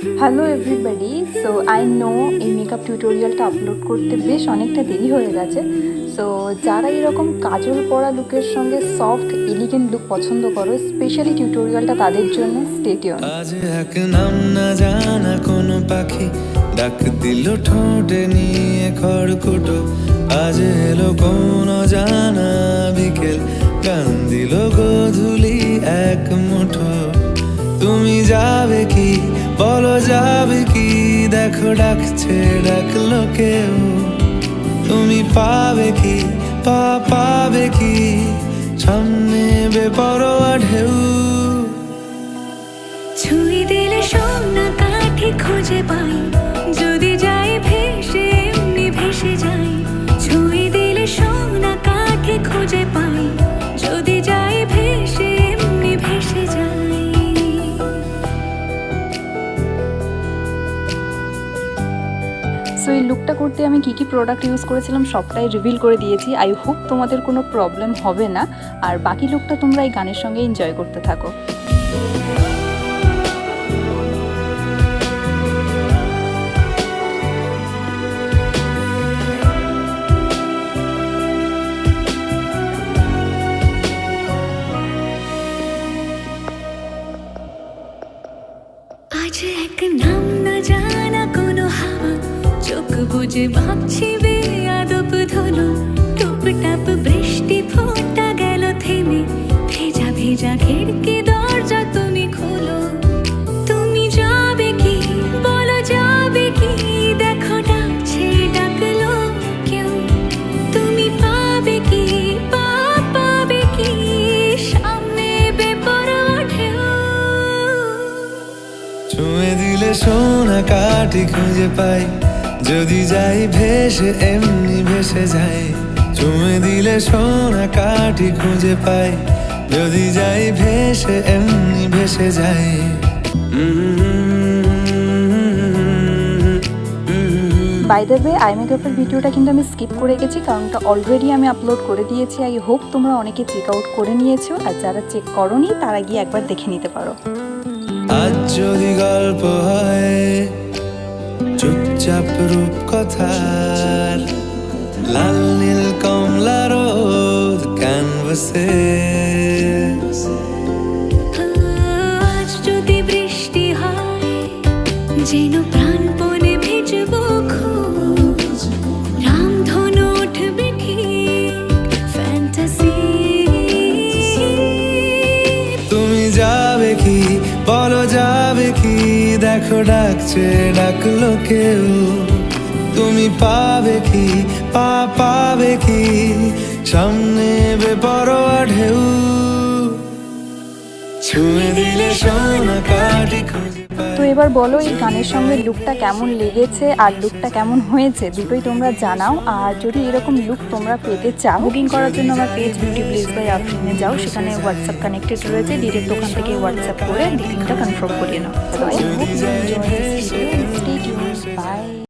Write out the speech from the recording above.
Hello everybody. So I know এই makeup টিউটোরিয়ালটা upload করতে বেশ অনেকটা দেরি হয়ে গেছে। সো যারা এরকম কাজল পরা লুকের সঙ্গে সফট এলিগেন্ট লুক পছন্দ করো, স্পেশালি টিউটোরিয়ালটা তাদের জন্য। Stay tune. আজ এক নাম না জানা কোনো পাখি ডাক দিল ঠোঁটে নিয়ে খড়কুটো। আজ এলো কোন জানা বিকেল, গান দিল গোধূলি এক মুঠো। তুমি যাবে কি বলো, যাবে কি? দেখো ডাকছে, ডাকলো কেউ। তুমি পাবে কি পাবে কি? সামনে বেপরোয়া ঢেউ। ছুঁয়ে দিলে সোনা কাঠি খুঁজে পাই, যদি যাই ভেসে এমনি ভেসে যাই। ছুঁয়ে দিলে সোনা কাঠি খুঁজে পাই, যদি যাই ভেসে এমনি ভেসে যাই। সো এই লুকটা করতে আমি কী কী প্রোডাক্ট ইউজ করেছিলাম সবটাই রিভিল করে দিয়েছি। আই হোপ তোমাদের কোনো প্রবলেম হবে না, আর বাকি লুকটা তোমরা এই গানের সঙ্গে এনজয় করতে থাকো। আজ এক নাম না জানা কোনো হাওয়া, চোখ বুঝে ভাবছি বেয়াদব ধলো। টুপটাপ বৃষ্টি ফোঁটা গেল থেমে, ভেজা ভেজা খিড়কি দরজা তুমি খোলো। তুমি যাবে কি বলো, যাবে কি? দেখো ডাকছে, ডাকলো কেউ। তুমি পাবে কি পাবে কি? সামনে বেপরোয়া ঢেউ। ছুঁয়ে দিলে সোনা কাঠি খুঁজে পাই, যদি যাই ভেসে এমনি ভেসে যাই। ছুঁয়ে দিলে সোনা কাঠি খুঁজে পাই, যদি যাই ভেসে এমনি ভেসে যাই। বাই দ্য ওয়ে, আই মেকআপের ভিডিওটা কিন্তু আমি স্কিপ করে গেছি, কারণ ওটা অলরেডি আমি আপলোড করে দিয়েছি। আই হোপ তোমরা অনেকে চেক আউট করে নিয়েছো, আর যারা চেক করোনি তারা গিয়ে একবার দেখে নিতে পারো। আজ যদি গল্প হয় চুপচাপ রূপ কথার, লাল নীল কমলা রোদ ক্যানভাসে। আজ যদি বৃষ্টি হয়, যেন প্রাণপণে ভিজবো খোঁজ। রামধনু উঠবে ঠিক ফ্যান্টাসি। তুমি যাবে কি বলো, যাবে কি? দেখো ডাকছে, ডাকলো কেউ। তুমি পাবে কি পাবে কি? সামনে বেপরোয়া ঢেউ। ছুঁয়ে দিলে সোনা কাঠি খুঁজে পাই। তো এবার বলো এই গানের সঙ্গে লুকটা কেমন লেগেছে আর লুকটা কেমন হয়েছে, দুটোই তোমরা জানাও। আর যদি এরকম লুক তোমরা পেতে চাও, বুকিং করার জন্য আমার পেজ বিউটি প্লিজ বাই আফরিনে যাও, সেখানে হোয়াটসঅ্যাপ কানেক্টেড রয়েছে। ডিরেক্ট ওখান থেকে হোয়াটসঅ্যাপ করে বুকিংটা কনফার্ম করিয়ে নাও। So I hope you enjoy this video and stay tuned. Bye.